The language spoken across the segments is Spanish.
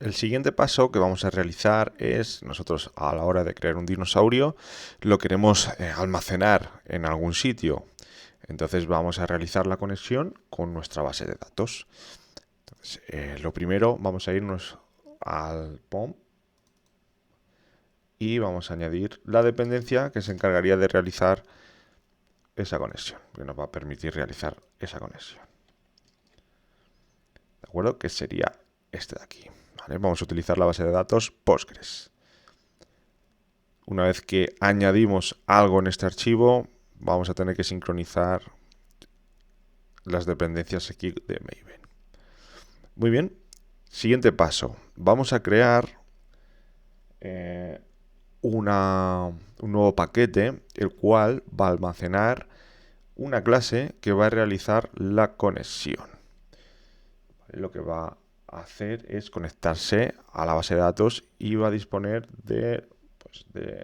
El siguiente paso que vamos a realizar es, nosotros a la hora de crear un dinosaurio, lo queremos almacenar en algún sitio. Entonces vamos a realizar la conexión con nuestra base de datos. Entonces, lo primero, vamos a irnos al POM y vamos a añadir la dependencia que se encargaría de realizar esa conexión, que nos va a permitir realizar esa conexión. ¿De acuerdo? Que sería este de aquí. ¿Vale? Vamos a utilizar la base de datos Postgres. Una vez que añadimos algo en este archivo, vamos a tener que sincronizar las dependencias aquí de Maven. Muy bien. Siguiente paso. Vamos a crear un nuevo paquete, el cual va a almacenar una clase que va a realizar la conexión. Lo que va a hacer es conectarse a la base de datos y va a disponer de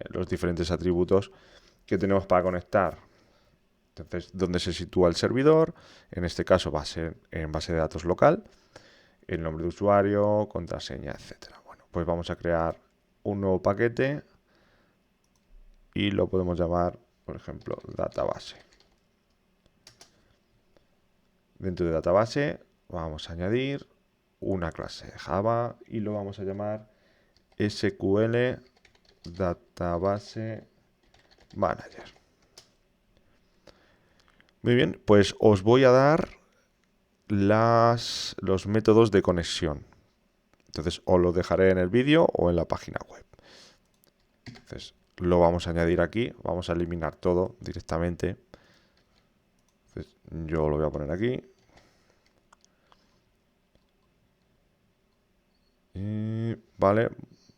los diferentes atributos que tenemos para conectar. Entonces, ¿dónde se sitúa el servidor? En este caso va a ser en base de datos local, el nombre de usuario, contraseña, etcétera. Bueno, pues vamos a crear un nuevo paquete y lo podemos llamar, por ejemplo, database. Dentro de database vamos a añadir una clase de Java y lo vamos a llamar SQL Database Manager. Muy bien, pues os voy a dar los métodos de conexión. Entonces os lo dejaré en el vídeo o en la página web. Entonces lo vamos a añadir aquí, vamos a eliminar todo directamente. Entonces, yo lo voy a poner aquí. Y, vale,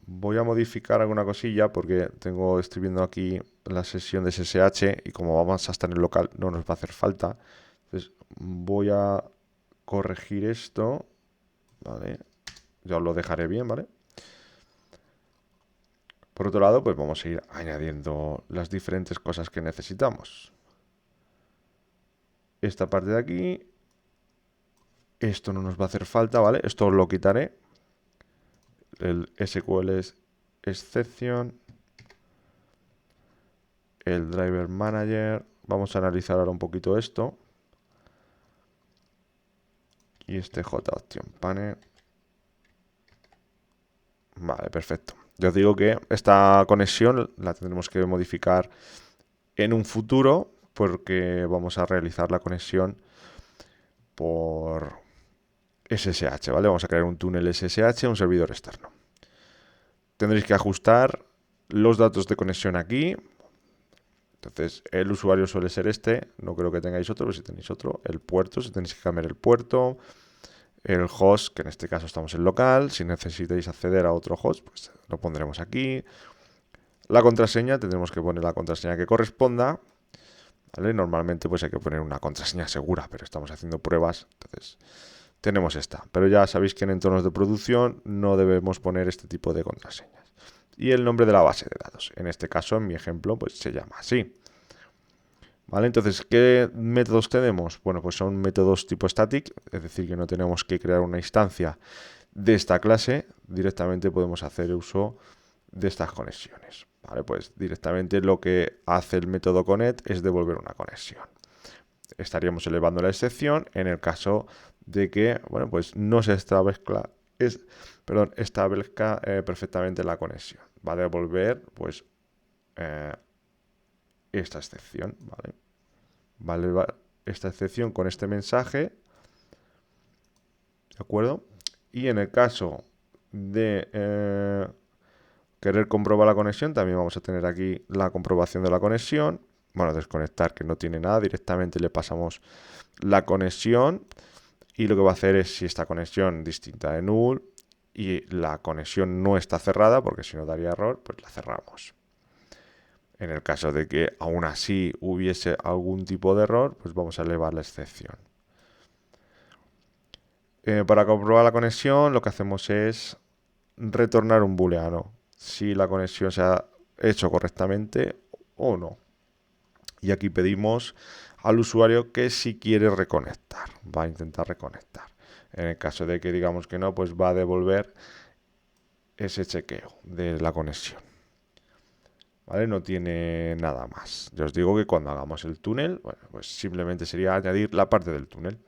voy a modificar alguna cosilla porque estoy viendo aquí la sesión de SSH y como vamos a estar en el local no nos va a hacer falta. Entonces voy a corregir esto. Vale, ya os lo dejaré bien, ¿vale? Por otro lado, pues vamos a ir añadiendo las diferentes cosas que necesitamos. Esta parte de aquí, esto no nos va a hacer falta, ¿vale? Esto os lo quitaré. El SQL exception, el driver manager. Vamos a analizar ahora un poquito esto. Y este JOption panel. Vale, perfecto. Yo os digo que esta conexión la tendremos que modificar en un futuro porque vamos a realizar la conexión por SSH, ¿vale? Vamos a crear un túnel SSH, un servidor externo. Tendréis que ajustar los datos de conexión aquí. Entonces, el usuario suele ser este. No creo que tengáis otro, pero si tenéis otro. El puerto, si tenéis que cambiar el puerto. El host, que en este caso estamos en local. Si necesitáis acceder a otro host, pues lo pondremos aquí. La contraseña, tendremos que poner la contraseña que corresponda. ¿Vale? Normalmente pues hay que poner una contraseña segura, pero estamos haciendo pruebas. Entonces, tenemos esta. Pero ya sabéis que en entornos de producción no debemos poner este tipo de contraseñas. Y el nombre de la base de datos. En este caso, en mi ejemplo, pues se llama así. ¿Vale? Entonces, ¿qué métodos tenemos? Bueno, pues son métodos tipo static, es decir, que no tenemos que crear una instancia de esta clase, directamente podemos hacer uso de estas conexiones. ¿Vale? Pues directamente lo que hace el método connect es devolver una conexión. Estaríamos elevando la excepción en el caso de que, bueno, pues no se establezca, perfectamente la conexión. Va a devolver, pues, esta excepción, ¿vale? Vale, esta excepción con este mensaje, ¿de acuerdo? Y en el caso de querer comprobar la conexión, también vamos a tener aquí la comprobación de la conexión. Bueno, desconectar, que no tiene nada, directamente le pasamos la conexión y lo que va a hacer es si esta conexión distinta de null y la conexión no está cerrada, porque si no daría error, pues la cerramos. En el caso de que aún así hubiese algún tipo de error, pues vamos a elevar la excepción. Para comprobar la conexión, lo que hacemos es retornar un booleano, si la conexión se ha hecho correctamente o no. Y aquí pedimos al usuario que si quiere reconectar, va a intentar reconectar. En el caso de que digamos que no, pues va a devolver ese chequeo de la conexión. ¿Vale? No tiene nada más. Ya os digo que cuando hagamos el túnel, bueno, pues simplemente sería añadir la parte del túnel.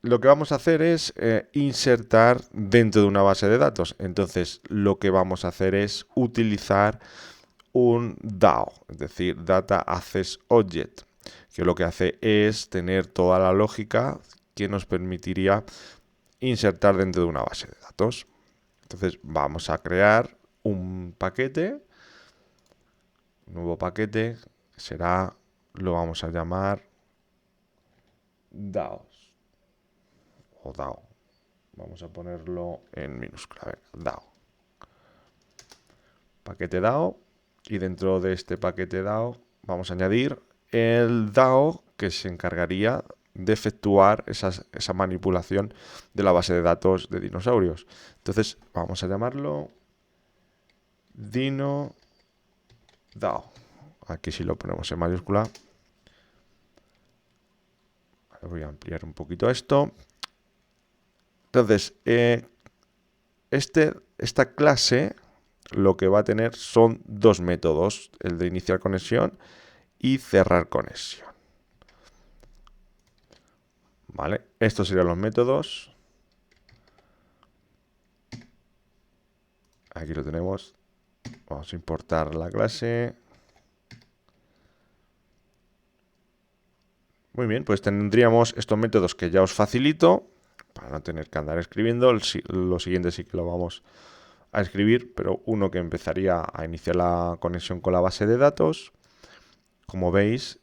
Lo que vamos a hacer es insertar dentro de una base de datos. Entonces, lo que vamos a hacer es utilizar un DAO, es decir, Data Access Object, que lo que hace es tener toda la lógica que nos permitiría insertar dentro de una base de datos. Entonces, vamos a crear un paquete, un nuevo paquete, será, lo vamos a llamar DAO o DAO. Vamos a ponerlo en minúscula, a ver, DAO. Paquete DAO, y dentro de este paquete DAO vamos a añadir el DAO que se encargaría de efectuar esa manipulación de la base de datos de dinosaurios. Entonces vamos a llamarlo Dino DAO. Aquí sí lo ponemos en mayúscula. Voy a ampliar un poquito esto. Entonces, esta clase lo que va a tener son dos métodos, el de iniciar conexión y cerrar conexión. ¿Vale? Estos serían los métodos. Aquí lo tenemos. Vamos a importar la clase. Muy bien, pues tendríamos estos métodos que ya os facilito para no tener que andar escribiendo. Lo siguiente sí que lo vamos a escribir, pero uno que empezaría a iniciar la conexión con la base de datos. Como veis,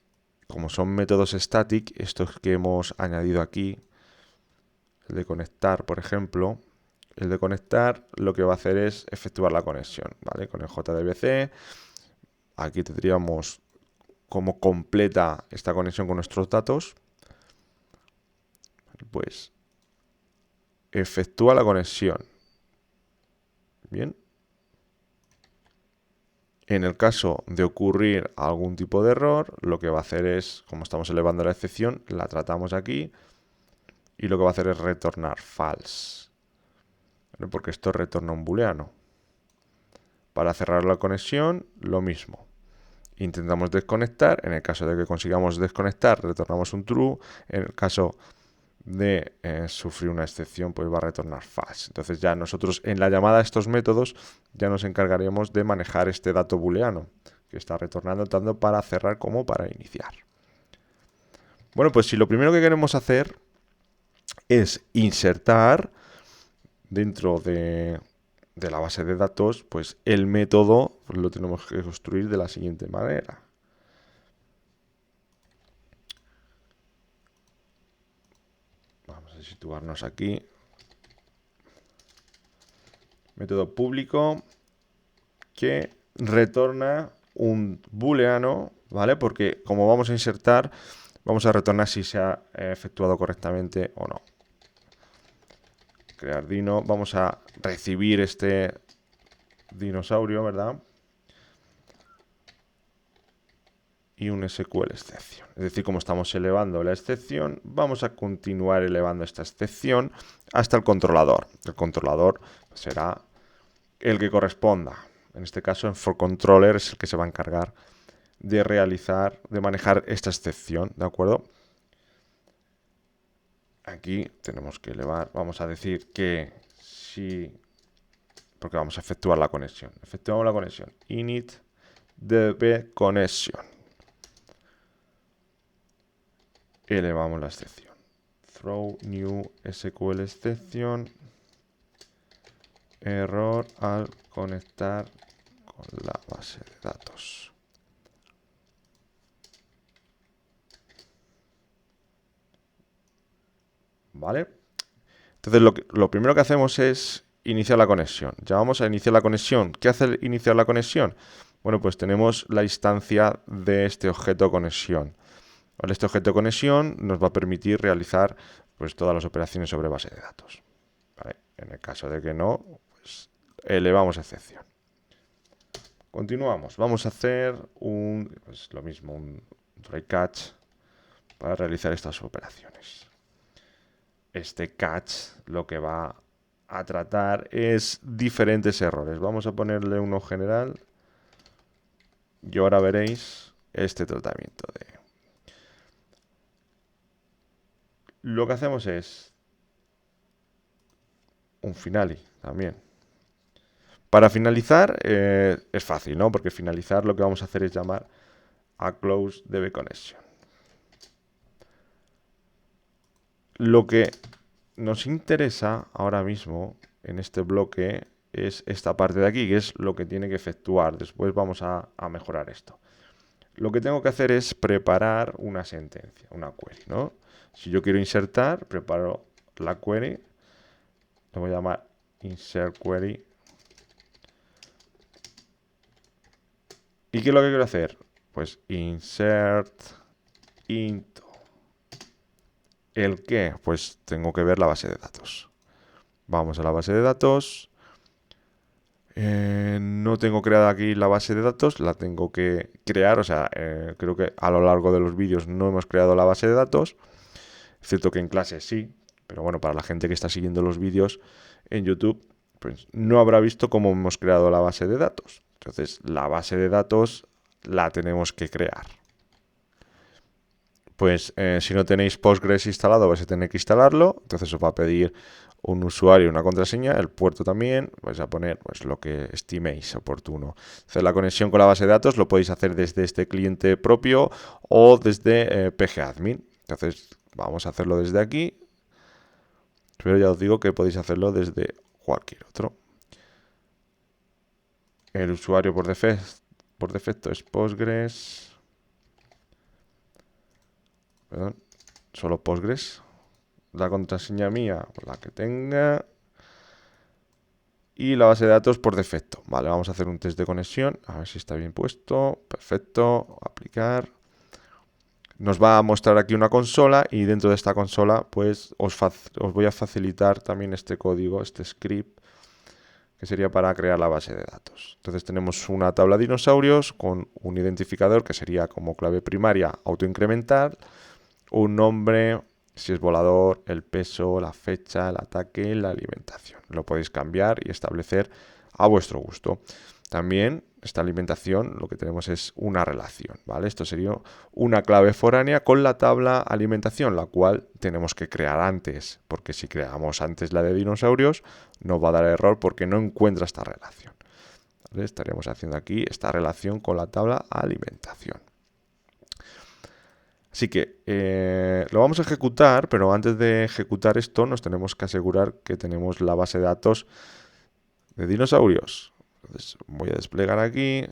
como son métodos static, estos que hemos añadido aquí, el de conectar, por ejemplo, el de conectar lo que va a hacer es efectuar la conexión, ¿vale? Con el JDBC, aquí tendríamos cómo completa esta conexión con nuestros datos. Pues efectúa la conexión. Bien. En el caso de ocurrir algún tipo de error, lo que va a hacer es, como estamos elevando la excepción, la tratamos aquí y lo que va a hacer es retornar false. ¿Vale? Porque esto retorna un booleano. Para cerrar la conexión, lo mismo. Intentamos desconectar. En el caso de que consigamos desconectar, retornamos un true. En el caso de sufrir una excepción, pues va a retornar false. Entonces ya nosotros en la llamada a estos métodos ya nos encargaremos de manejar este dato booleano que está retornando tanto para cerrar como para iniciar. Bueno, pues si lo primero que queremos hacer es insertar dentro de la base de datos, pues el método lo tenemos que construir de la siguiente manera. Vamos a situarnos aquí. Método público que retorna un booleano, ¿vale? Porque como vamos a insertar, vamos a retornar si se ha efectuado correctamente o no. Crear dino, vamos a recibir este dinosaurio, ¿verdad? Y un SQL exception. Es decir, como estamos elevando la excepción, vamos a continuar elevando esta excepción hasta el controlador. El controlador será el que corresponda. En este caso, en forController es el que se va a encargar de realizar, de manejar esta excepción, ¿de acuerdo? Aquí tenemos que elevar, vamos a decir que si, porque vamos a efectuar la conexión. Efectuamos la conexión. Init db connection. Elevamos la excepción. Throw new SQL exception. Error al conectar con la base de datos. ¿Vale? Entonces lo primero que hacemos es iniciar la conexión. Ya vamos a iniciar la conexión. ¿Qué hace iniciar la conexión? Bueno, pues tenemos la instancia de este objeto conexión. ¿Vale? Este objeto conexión nos va a permitir realizar pues, todas las operaciones sobre base de datos. ¿Vale? En el caso de que no, pues elevamos excepción. Continuamos. Vamos a hacer pues, lo mismo, un try catch para realizar estas operaciones. Este catch lo que va a tratar es diferentes errores. Vamos a ponerle uno general y ahora veréis este tratamiento de... Lo que hacemos es un finali también. Para finalizar es fácil, ¿no? Porque finalizar lo que vamos a hacer es llamar a close DB connection. Lo que nos interesa ahora mismo en este bloque es esta parte de aquí, que es lo que tiene que efectuar. Después vamos a mejorar esto. Lo que tengo que hacer es preparar una sentencia, una query, ¿no? Si yo quiero insertar, preparo la query. Le voy a llamar insert query. ¿Y qué es lo que quiero hacer? Pues insert into. ¿El qué? Pues tengo que ver la base de datos. Vamos a la base de datos. No tengo creada aquí la base de datos, la tengo que crear. O sea, creo que a lo largo de los vídeos no hemos creado la base de datos. Cierto que en clase sí, pero bueno, para la gente que está siguiendo los vídeos en YouTube, pues no habrá visto cómo hemos creado la base de datos. Entonces, la base de datos la tenemos que crear. Pues si no tenéis Postgres instalado, vais a tener que instalarlo. Entonces os va a pedir un usuario y una contraseña, el puerto también. Vais a poner pues, lo que estiméis oportuno. Hacer la conexión con la base de datos lo podéis hacer desde este cliente propio o desde pgadmin. Entonces vamos a hacerlo desde aquí. Pero ya os digo que podéis hacerlo desde cualquier otro. El usuario por defecto es Postgres. Perdón, solo Postgres. La contraseña mía, la que tenga. Y la base de datos por defecto. Vale, vamos a hacer un test de conexión. A ver si está bien puesto. Perfecto. Aplicar. Nos va a mostrar aquí una consola y dentro de esta consola pues os voy a facilitar también este código, este script, que sería para crear la base de datos. Entonces tenemos una tabla de dinosaurios con un identificador que sería como clave primaria autoincremental, un nombre, si es volador, el peso, la fecha, el ataque, la alimentación. Lo podéis cambiar y establecer a vuestro gusto. También esta alimentación lo que tenemos es una relación, ¿vale? Esto sería una clave foránea con la tabla alimentación, la cual tenemos que crear antes, porque si creamos antes la de dinosaurios nos va a dar error porque no encuentra esta relación. ¿Vale? Estaremos haciendo aquí esta relación con la tabla alimentación. Así que lo vamos a ejecutar, pero antes de ejecutar esto nos tenemos que asegurar que tenemos la base de datos de dinosaurios. Entonces voy a desplegar aquí.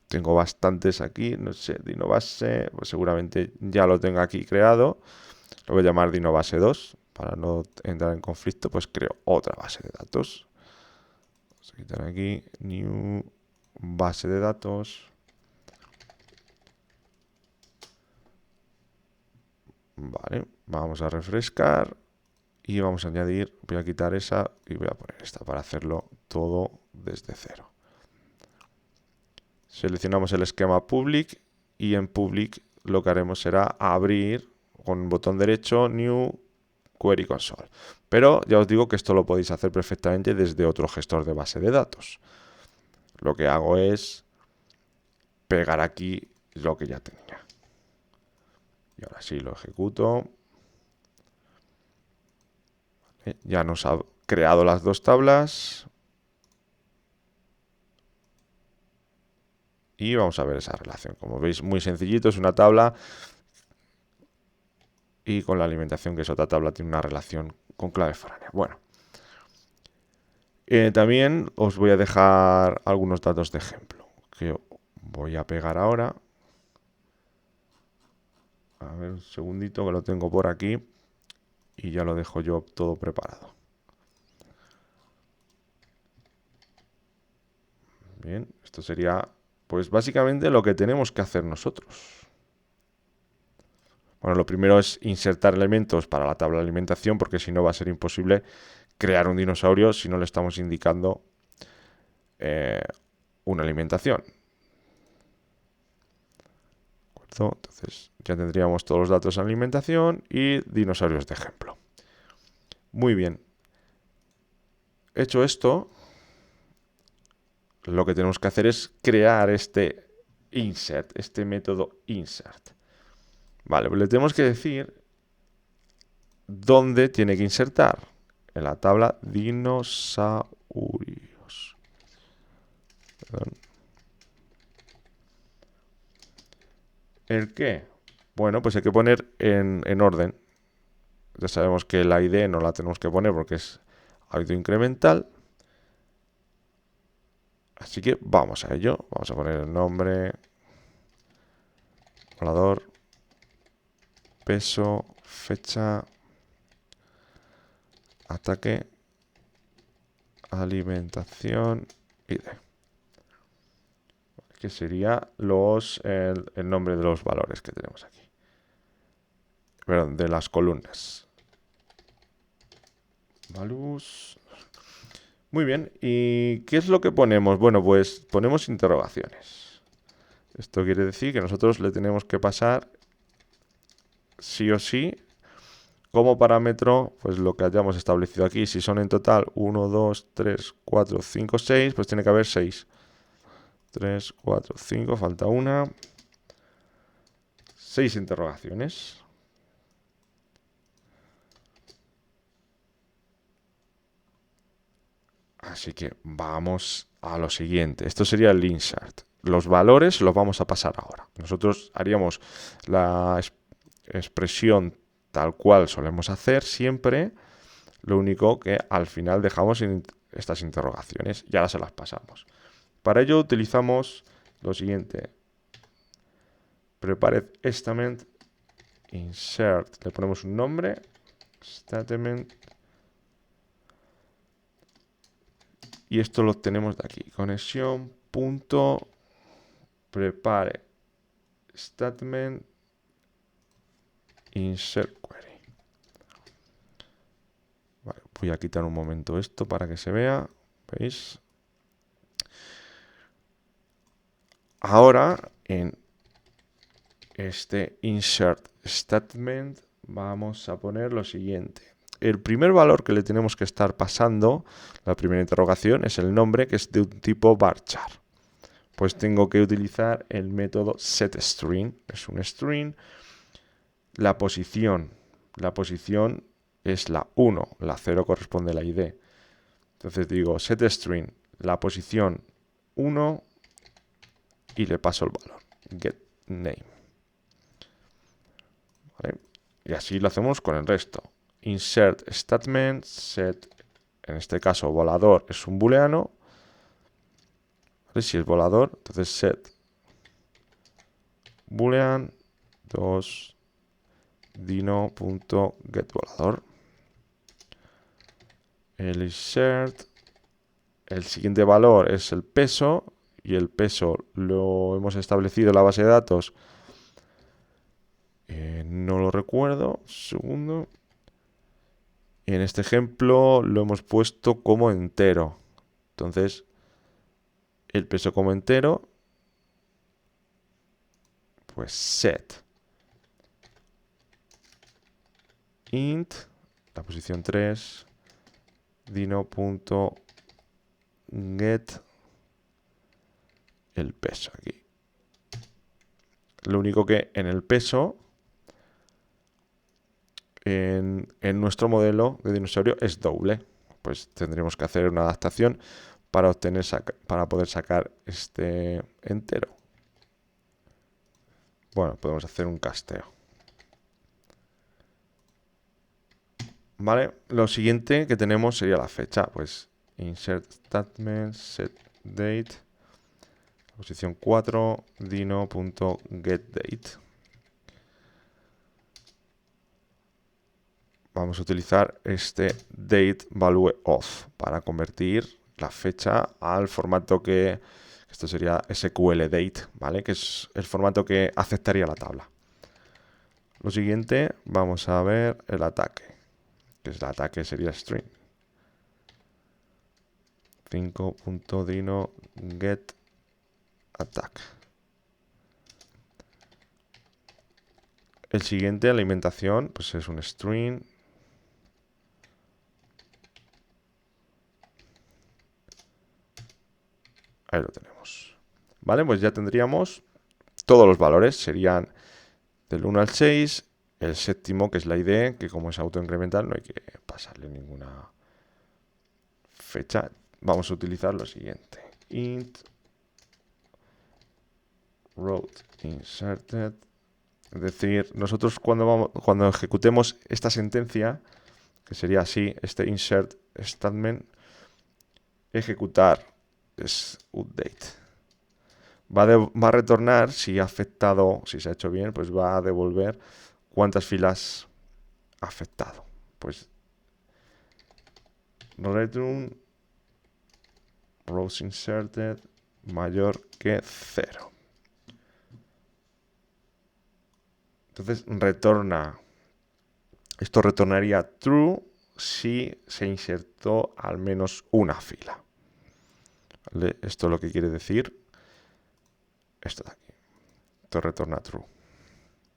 Tengo bastantes aquí, no sé, DinoBase, pues seguramente ya lo tengo aquí creado. Lo voy a llamar DinoBase 2. Para no entrar en conflicto, pues creo otra base de datos. Vamos a quitar aquí, New base de datos. Vale, vamos a refrescar y vamos a añadir, voy a quitar esa y voy a poner esta para hacerlo todo desde cero. Seleccionamos el esquema public y en public lo que haremos será abrir con botón derecho New Query Console. Pero ya os digo que esto lo podéis hacer perfectamente desde otro gestor de base de datos. Lo que hago es pegar aquí lo que ya tenía. Y ahora sí lo ejecuto. Ya nos ha creado las dos tablas. Y vamos a ver esa relación. Como veis, muy sencillito, es una tabla. Y con la alimentación, que es otra tabla, tiene una relación con clave foránea. Bueno. También os voy a dejar algunos datos de ejemplo. Que voy a pegar ahora. A ver, un segundito que lo tengo por aquí. Y ya lo dejo yo todo preparado. Bien, esto sería pues básicamente lo que tenemos que hacer nosotros. Bueno, lo primero es insertar elementos para la tabla de alimentación, porque si no va a ser imposible crear un dinosaurio si no le estamos indicando una alimentación. ¿De acuerdo? Entonces ya tendríamos todos los datos de alimentación y dinosaurios de ejemplo. Muy bien. hecho esto, lo que tenemos que hacer es crear este insert, este método insert. Vale, pues le tenemos que decir dónde tiene que insertar. En la tabla dinosaurios. Perdón. ¿El qué? Bueno, pues hay que poner en orden. Ya sabemos que la ID no la tenemos que poner porque es hábito incremental. Así que vamos a ello. Vamos a poner el nombre, volador, peso, fecha, ataque, alimentación, ID. Que sería el nombre de los valores que tenemos aquí. Perdón, de las columnas. Valus. Muy bien. ¿Y qué es lo que ponemos? Bueno, pues ponemos interrogaciones. Esto quiere decir que nosotros le tenemos que pasar sí o sí como parámetro, pues lo que hayamos establecido aquí. Si son en total 1, 2, 3, 4, 5, 6, pues tiene que haber 6. 3, 4, 5, falta una. 6 interrogaciones. Así que vamos a lo siguiente. Esto sería el insert. Los valores los vamos a pasar ahora. Nosotros haríamos la expresión tal cual solemos hacer siempre. Lo único que al final dejamos estas interrogaciones y ahora se las pasamos. Para ello utilizamos lo siguiente. Prepared statement insert. Le ponemos un nombre. Statement. Y esto lo tenemos de aquí. Conexión. Punto. Prepare statement insert query. Vale, voy a quitar un momento esto para que se vea. ¿Veis? Ahora en este insert statement vamos a poner lo siguiente. El primer valor que le tenemos que estar pasando, la primera interrogación, es el nombre, que es de un tipo varchar. Pues tengo que utilizar el método setString. Es un string. La posición es la 1, la 0 corresponde a la ID. Entonces digo setString, la posición 1 y le paso el valor, getName. ¿Vale? Y así lo hacemos con el resto. Insert statement, set, en este caso volador es un booleano. ¿Vale? Si es volador, entonces set boolean 2 dino.getVolador. El insert, el siguiente valor es el peso y el peso lo hemos establecido en la base de datos. No lo recuerdo, segundo. Y en este ejemplo lo hemos puesto como entero. Entonces, el peso como entero, pues set int, la posición 3, dino.get el peso aquí. Lo único que en el peso, en nuestro modelo de dinosaurio es doble. Pues tendremos que hacer una adaptación para poder sacar este entero. Bueno, podemos hacer un casteo. Vale, lo siguiente que tenemos sería la fecha. Pues insert statement, set date, posición 4, dino.getDate. Vamos a utilizar este date value of para convertir la fecha al formato que esto sería SQL date, ¿vale? Que es el formato que aceptaría la tabla. Lo siguiente, vamos a ver el ataque, que el ataque sería string. 5.dino.get_attack. El siguiente, alimentación, pues es un string. Ahí lo tenemos. Vale, pues ya tendríamos todos los valores. Serían del 1 al 6, el séptimo, que es la ID, que como es autoincremental no hay que pasarle ninguna fecha. Vamos a utilizar lo siguiente. Int row inserted. Es decir, nosotros cuando ejecutemos esta sentencia, que sería así, este insert statement, ejecutar es update. Va a retornar si ha afectado, si se ha hecho bien, pues va a devolver cuántas filas ha afectado. Pues return rows inserted mayor que 0. Entonces esto retornaría true si se insertó al menos una fila. ¿Vale? Esto es lo que quiere decir esto de aquí. Esto retorna true.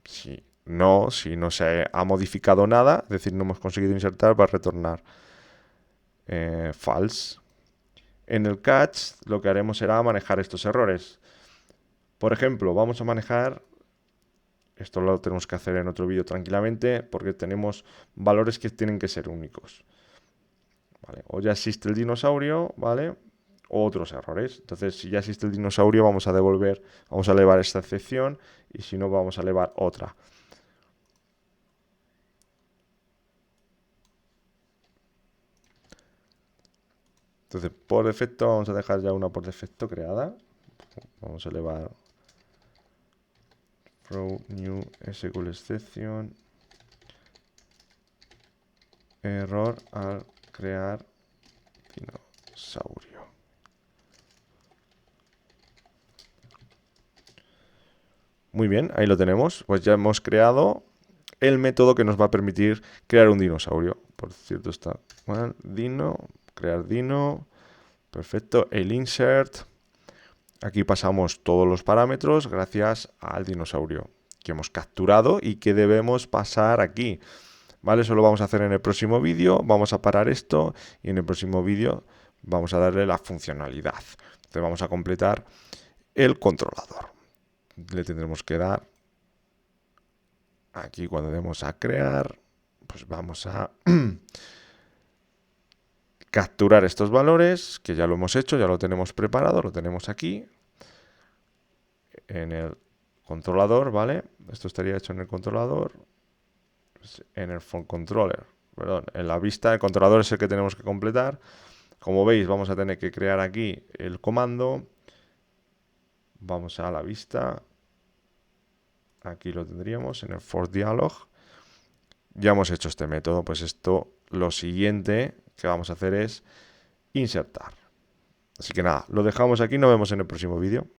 Si no se ha modificado nada, es decir, no hemos conseguido insertar, va a retornar false. En el catch lo que haremos será manejar estos errores. Por ejemplo, vamos a manejar, esto lo tenemos que hacer en otro vídeo tranquilamente, porque tenemos valores que tienen que ser únicos. ¿Vale? O ya existe el dinosaurio, ¿vale? O otros errores. Entonces, si ya existe el dinosaurio, vamos a elevar esta excepción, y si no, vamos a elevar otra. Entonces, por defecto, vamos a dejar ya una por defecto creada. Vamos a elevar throw new SQL exception error al crear dinosaurio. Muy bien, ahí lo tenemos. Pues ya hemos creado el método que nos va a permitir crear un dinosaurio. Por cierto, está mal. Crear dino. Perfecto. El insert. Aquí pasamos todos los parámetros gracias al dinosaurio que hemos capturado y que debemos pasar aquí. ¿Vale? Eso lo vamos a hacer en el próximo vídeo. Vamos a parar esto y en el próximo vídeo vamos a darle la funcionalidad. Entonces vamos a completar el controlador. Le tendremos que dar aquí cuando demos a crear, pues vamos a capturar estos valores, que ya lo hemos hecho, ya lo tenemos preparado, lo tenemos aquí en el controlador, ¿vale? Esto estaría hecho en el controlador, en el phone controller, perdón, en la vista. El controlador es el que tenemos que completar. Como veis, vamos a tener que crear aquí el comando. Vamos a la vista. Aquí lo tendríamos en el for dialog. Ya hemos hecho este método, pues esto, lo siguiente que vamos a hacer es insertar. Así que nada, lo dejamos aquí, nos vemos en el próximo vídeo.